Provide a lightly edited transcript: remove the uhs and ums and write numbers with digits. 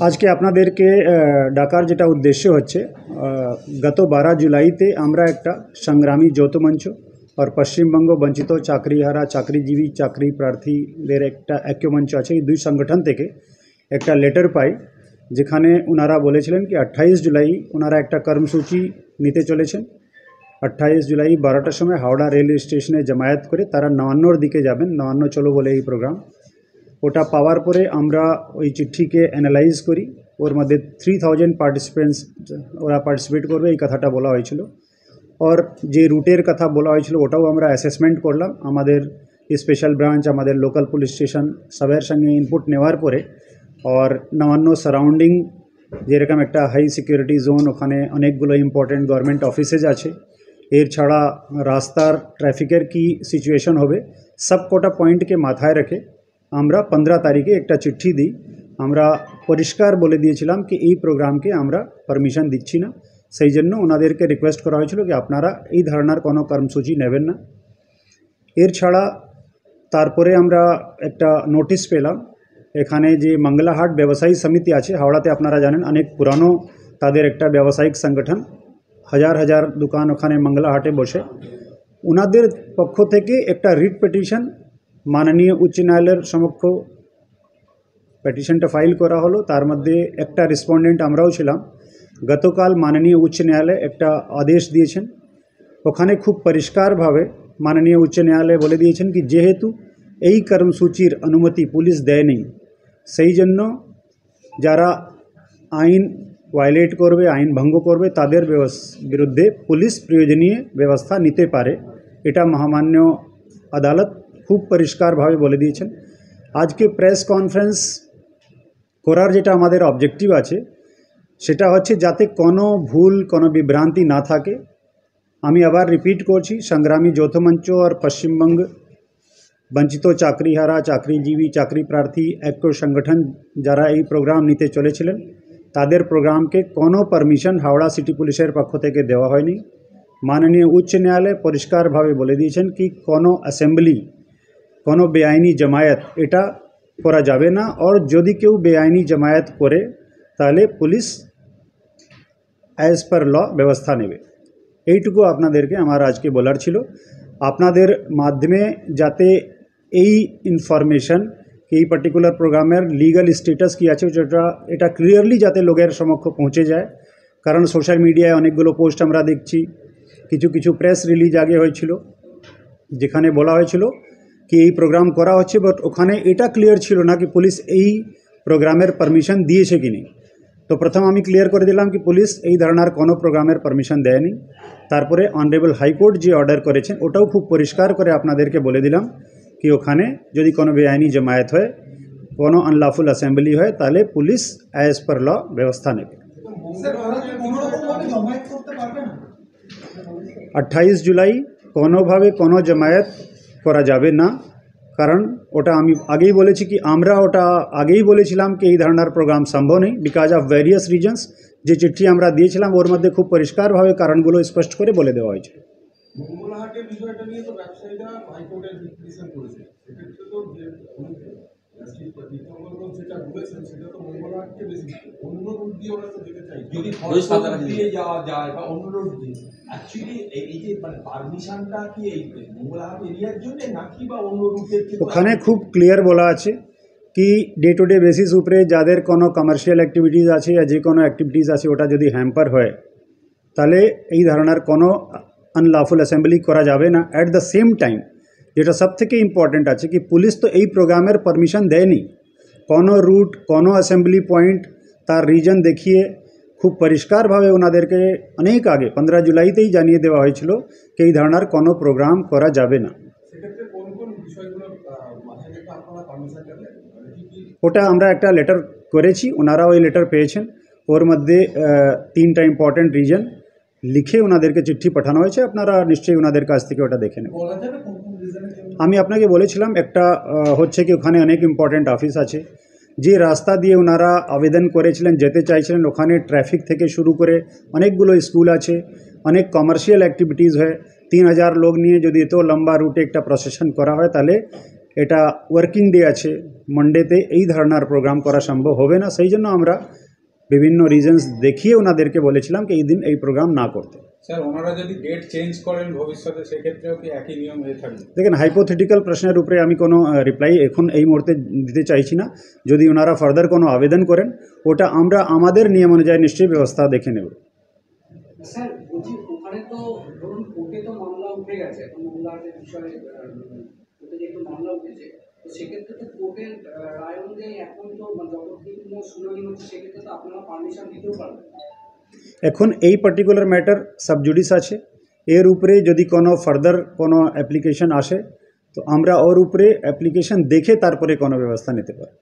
আজকে আপনাদেরকে ডাকার যেটা উদ্দেশ্য হচ্ছে, গত 12 জুলাইতে আমরা একটা সংগ্রামী যৌথ মঞ্চ আর পশ্চিমবঙ্গ বঞ্চিত চাকরিহারা চাকরিজীবী চাকরি প্রার্থীদের একটা ঐক্য মঞ্চ আছে, এই দুই সংগঠন থেকে একটা লেটার পাই, যেখানে ওনারা বলেছিলেন কি 28 জুলাই ওনারা একটা কর্মসূচি নিতে চলেছেন। 28 জুলাই 12টার সময় হাওড়া রেল স্টেশনে জমায়েত করে তারা নবান্নর দিকে যাবেন। নবান্ন চলো বলে এই প্রোগ্রাম, ওটা পাওয়ার পরে আমরা ওই চিঠিকে অ্যানালাইজ করি। ওর মধ্যে 3000 পার্টিসিপেন্টস ওরা পার্টিসিপেট করবে এই কথাটা বলা হয়েছিল। और যে রুটের কথা বলা হয়েছিল ওটাও আমরা অ্যাসেসমেন্ট করলাম। আমাদের স্পেশাল ব্রাঞ্চ, আমাদের লোকাল পুলিশ স্টেশন সবার সঙ্গে ইনপুট নেওয়ার পরে, और নবান্ন সারাউন্ডিং যেরকম একটা হাই সিকিউরিটি জোন, ওখানে অনেকগুলো ইম্পর্টেন্ট গভর্নমেন্ট অফিসেস আছে। এর ছাড়া রাস্তার ট্রাফিকের কি সিচুয়েশন হবে সব কোটা পয়েন্টকে মাথায় রেখে আমরা 15 তারিখে একটা চিঠি দিই। আমরা পরিষ্কার বলে দিয়েছিলাম কি এই প্রোগ্রামকে আমরা পারমিশন দিচ্ছি না। সেই জন্য ওনাদেরকে রিকোয়েস্ট করা হয়েছিল কি আপনারা এই ধরনের কোনো কর্মসূচি নেবেন না। এর ছাড়া তারপরে আমরা একটা নোটিশ পেলাম, এখানে যে মঙ্গলাহাট ব্যবসায়ী সমিতি আছে হাওড়াতে, আপনারা জানেন অনেক পুরানো তাদের একটা ব্যবসায়িক সংগঠন, হাজার হাজার দোকান ওখানে মঙ্গলাহাটে বসে। ওনাদের পক্ষ থেকে একটা রিট পিটিশন মাননীয় উচ্চ ন্যায়ালয়ের সমক্ষ পিটিশনটা ফাইল করা হলো। তার মধ্যে একটা রেসপন্ডেন্ট আমরাও ছিলাম। গতকাল মাননীয় উচ্চ ন্যায়ালয় একটা আদেশ দিয়েছেন, ওখানে খুব পরিষ্কারভাবে মাননীয় উচ্চ ন্যায়ালয় বলে দিয়েছেন কি যেহেতু এই কর্মসূচির অনুমতি পুলিশ দেয়নি, সেই জন্য যারা আইন ভায়োলেট করবে, আইন ভঙ্গ করবে, তাদের বিরুদ্ধে পুলিশ প্রয়োজনীয় ব্যবস্থা নিতে পারে। এটা মহামান্য আদালত খুব পরিষ্কারভাবে বলে দিয়েছেন। আজকে প্রেস কনফারেন্স করার যেটা আমাদের অবজেক্টিভ আছে সেটা হচ্ছে যাতে কোনো ভুল, কোনো বিভ্রান্তি না থাকে। আমি আবার রিপিট করছি, সংগ্রামী যৌথ মঞ্চ আর পশ্চিমবঙ্গ বঞ্চিত চাকরিহারা চাকরিজীবী চাকরি প্রার্থী ঐক্য সংগঠন যারা এই প্রোগ্রাম নিতে চলেছিলেন, তাদের প্রোগ্রামকে কোনো পারমিশন হাওড়া সিটি পুলিশের পক্ষ থেকে দেওয়া হয়নি। মাননীয় উচ্চ ন্যায়ালয় পরিষ্কারভাবে বলে দিয়েছেন কি কোনো অ্যাসেম্বলি, কোনো বেআইনি জমায়েত এটা করা যাবে না, और যদি কেউ বেআইনি জমায়েত করে তাহলে পুলিশ অ্যাজ পার ল ব্যবস্থা নেবে। এইটুকু আপনাদেরকে আমার আজকে বলার ছিল। আপনাদের মাধ্যমে যাতে এই ইনফরমেশন এই পার্টিকুলার প্রোগ্রামের লিগাল স্ট্যাটাস কি আছে এটা ক্লিয়ারলি যাতে লোকের সমক্ষ পৌঁছে যায়। কারণ সোশ্যাল মিডিয়ায় অনেকগুলো পোস্ট আমরা দেখছি, কিছু কিছু প্রেস রিলিজ আগে হয়েছিল যেখানে বলা হয়েছিল কি এই প্রোগ্রাম করা হচ্ছে, বাট ওখানে এটা ক্লিয়ার ছিল না কি পুলিশ এই প্রোগ্রামের পারমিশন দিয়েছে কি নেই। তো প্রথম আমি ক্লিয়ার করে দিলাম কি পুলিশ এই ধরনের কোনো প্রোগ্রামের পারমিশন দেয়নি। তারপরে অনারেবল হাইকোর্ট যে অর্ডার করেছেন ওটাও খুব পরিষ্কার করে আপনাদেরকে বলে দিলাম কি ওখানে যদি কোনো বেআইনি জমায়েত হয়, কোনো আনলফুল অ্যাসেম্বলি হয়, তাহলে পুলিশ অ্যাজ পার ল ব্যবস্থা নেবে। 28 জুলাই কোনোভাবে কোনো জমায়েত করা যাবে না, কারণ ওটা আমি আগেই বলেছি কি আমরা ওটা আগেই বলেছিলাম কি এই ধরনের প্রোগ্রাম সম্ভব নেই বিকজ অফ ভ্যারিয়াস রিজনস। যে চিঠি আমরা দিয়েছিলাম ওর মধ্যে খুব পরিষ্কারভাবে কারণগুলো স্পষ্ট করে বলে দেওয়া হয়েছে। মঙ্গলাহাটের বিষয়টা নিয়ে তো ব্যবসায়ীরা হাইকোর্টের পিটিশন করেছে, সেক্ষেত্রে তো যেটা বলেছেন সেটা তো মঙ্গলাহাটকে বেশি অন্য রুট দিয়ে ওরা তো যেতে চাই, যদি দিয়ে যাওয়া যায় বা অন্য রুট দিয়ে। অ্যাকচুয়ালি এই যে মানে পারমিশনটা কি এই মঙ্গলাহাট এরিয়ার জন্য নাকি বা অন্য রুটের? ওখানে খুব ক্লিয়ার বলা আছে কি ডে টু ডে বেসিস উপরে যাদের কোনো কমার্শিয়াল অ্যাক্টিভিটিস আছে या যে কোনো অ্যাক্টিভিটিস আছে ওটা যদি হ্যাম্পার হয় তাহলে এই ধরনের কোনো আনলফুল অ্যাসেম্বলি করা যাবে না। অ্যাট দ্য সেম টাইম যেটা সব থেকে ইম্পর্টেন্ট আছে কি পুলিশ তো এই প্রোগ্রামের পারমিশন দেয়নি। কোনো রুট, কোনো অ্যাসেম্বলি পয়েন্ট তার রিজন দেখিয়ে খুব পরিষ্কারভাবে ওনাদেরকে অনেক আগে 15 জুলাইতেই জানিয়ে দেওয়া হয়েছিল কি এই ধরনের কোনো প্রোগ্রাম করা যাবে না। ওটা আমরা একটা লেটার করেছি, ওনারা ওই লেটার পেয়েছেন। ওর মধ্যে 3টা ইম্পর্টেন্ট রিজন লিখে ওনাদেরকে চিঠি পাঠানো হয়েছে, আপনারা নিশ্চয়ই ওনাদের কাছ থেকে ওটা দেখে নেবেন। আমি আপনাকে বলেছিলাম একটা হচ্ছে কি ওখানে অনেক ইম্পর্টেন্ট অফিস আছে, যে রাস্তা দিয়ে ওনারা আবেদন করেছিলেন যেতে চাইছিলেন ওখানে ট্রাফিক থেকে শুরু করে অনেকগুলো স্কুল আছে, অনেক কমার্শিয়াল অ্যাক্টিভিটিস হয়। 3000 লোক নিয়ে যদি এত লম্বা রুটে একটা প্রসেশন করা হয় তাহলে এটা ওয়ার্কিং ডে আছে, মানডেতে এই ধরনের প্রোগ্রাম করা সম্ভব হবে না, সেই জন্য আমরা বিভিন্ন রিজনস দেখিয়ে ওনাদেরকে বলেছিলাম কি এই দিন এই প্রোগ্রাম না করতে। স্যার ওনারা যদি ডেট চেঞ্জ করেন ভবিষ্যতে সেক্ষেত্রেও কি একই নিয়ম হয়ে থাকবে? দেখেন, হাইপোথেটিক্যাল প্রশ্নের উপরে আমি কোনো রিপ্লাই এখন এই মুহূর্তে দিতে চাইছি না। যদি ওনারা ফার্দার কোনো আবেদন করেন ওটা আমরা আমাদের নিয়ম অনুযায়ী নিশ্চয়ই ব্যবস্থা দেখে নেব। স্যার বলছি ওখানে তো ধরুন কোর্টে তো মামলা উঠে গেছে, এখন মামলার যে বিষয়ে কোর্টে যে একটু মামলা উঠেছে, তো সেক্ষেত্রে তো কোর্টের রায় অনুযায়ী এখন তো যতদিন শুনানি হচ্ছে সেক্ষেত্রে তো আপনারা পারমিশন দিতেও পারবেন। এখন এই পার্টিকুলার ম্যাটার সাবজুডিস আছে, এর উপরে যদি কোনো ফার্দার কোনো অ্যাপ্লিকেশন আসে তো আমরা ওর উপরে অ্যাপ্লিকেশন দেখে তারপরে কোনো ব্যবস্থা নিতে পারি।